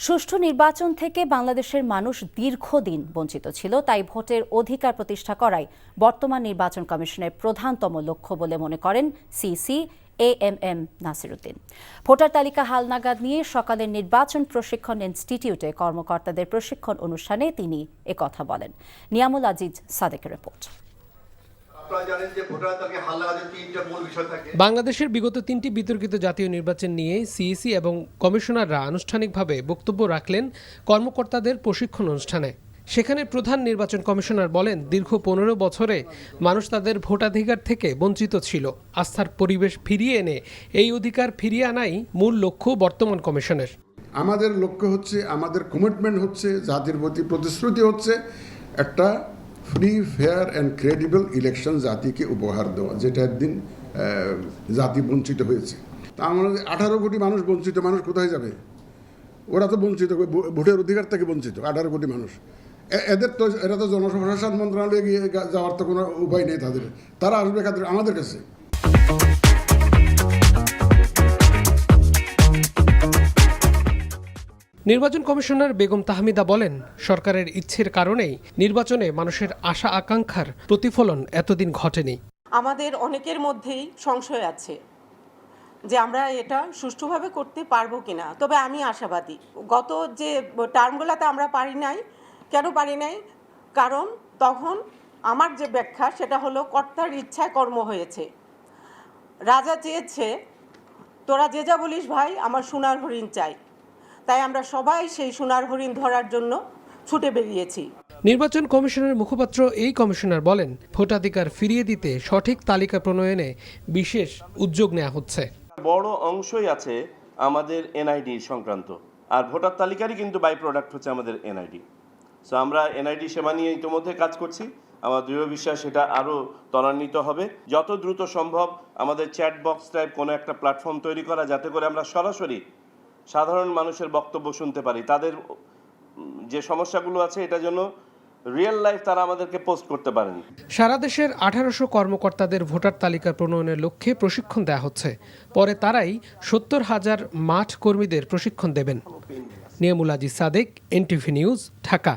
সুষ্ঠু নির্বাচন থেকে বাংলাদেশের মানুষ দীর্ঘদিন বঞ্চিত ছিল, তাই ভোটের অধিকার প্রতিষ্ঠা করাই বর্তমান নির্বাচন কমিশনের প্রধানতম লক্ষ্য বলে মনে করেন CC AMM Nasir Uddin. Voter তালিকা হালনাগাদ নিয়ে সকালের নির্বাচন প্রশিক্ষণ ইনস্টিটিউটে কর্মকর্তাদের প্রশিক্ষণ অনুষ্ঠানে তিনি একথা বলেন। নিয়ামুল আজিজ সাদেকের রিপোর্ট। বাংলাদেশের বিগত 3টি বিতর্কিত জাতীয় নির্বাচন নিয়ে সিইসি এবং কমিশনাররা আনুষ্ঠানিকভাবে বক্তব্য রাখলেন কর্মকর্তাদের প্রশিক্ষণ অনুষ্ঠানে। সেখানে প্রধান নির্বাচন কমিশনার বলেন, দীর্ঘ 15 বছরে মানুষ তাদের ভোটাধিকার থেকে বঞ্চিত ছিল। আস্থার পরিবেশ ফিরিয়ে এনে এই অধিকার ফিরিয়ে আনাই মূল লক্ষ্য বর্তমান কমিশনের। আমাদের লক্ষ্য হচ্ছে, আমাদের কমিটমেন্ট হচ্ছে, জাতির প্রতি প্রতিশ্রুতি হচ্ছে একটা free, fair and credible election জাতিকে উপহার দেওয়া, যেটা একদিন জাতি বঞ্চিত হয়েছে। তা আমাদের 18 কোটি মানুষ বঞ্চিত, মানুষ কোথায় যাবে? ওরা তো বঞ্চিত, ভোটের অধিকার থেকে বঞ্চিত 18 কোটি মানুষ। এরা তো জনপ্রশাসন মন্ত্রণালয়ে গিয়ে যাওয়ার তো কোনো উপায় নেই তাদের। তারা আসবে আমাদের কাছে। নির্বাচন কমিশনার বেগম তাহমিদা বলেন, সরকারের ইচ্ছের কারণেই নির্বাচনে মানুষের আশা আকাঙ্ক্ষার প্রতিফলন এতদিন ঘটেনি। আমাদের অনেকের মধ্যেই সংশয় আছে যে আমরা এটা সুষ্ঠুভাবে করতে পারবো কিনা, তবে আমি আশাবাদী। গত যে টার্মগুলোতে আমরা পারি নাই, কেন পারি নাই? কারণ তখন আমার যে ব্যাখ্যা সেটা হলো কর্তার ইচ্ছায় কর্ম হয়েছে। রাজা চেয়েছে, তোরা যে যা বলিস ভাই, আমার সোনার হরিণ চাই। তাই আমরা সবাই সেই সোনার হরিণ ধরার জন্য ছুটে বেরিয়েছি। নির্বাচন কমিশনের মুখপাত্র এই কমিশনার বলেন, ভোটাধিকার ফিরিয়ে দিতে সঠিক তালিকা প্রণয়নে বিশেষ উদ্যোগ নেওয়া হচ্ছে। বড় অংশই আছে আমাদের এনআইডি সংক্রান্ত, আর ভোটার তালিকারই কিন্তু বাই প্রোডাক্ট হচ্ছে আমাদের এনআইডি। সো আমরা এনআইডি সেবা নিয়ে ইতিমধ্যে কাজ করছি। আমার দৃঢ় বিশ্বাস সেটা আরও ত্বরান্বিত হবে। যত দ্রুত সম্ভব আমাদের চ্যাট বক্স টাইপ কোনো একটা প্ল্যাটফর্ম তৈরি করা, যাতে করে আমরা সরাসরি সাধারণ মানুষের বক্তব্য শুনতে পারি। তাদের যে সমস্যাগুলো আছে এটা জন্য রিয়েল লাইফ তারা আমাদেরকে পোস্ট করতে পারেন। সারা দেশের 1800 কর্মকর্তাদের ভোটার তালিকা প্রণয়নের লক্ষ্যে প্রশিক্ষণ দেওয়া হচ্ছে। পরে তারাই 70,000 মাঠ কর্মীদের প্রশিক্ষণ দেবেন। Niamul Aziz Sadek, NTV news, Dhaka.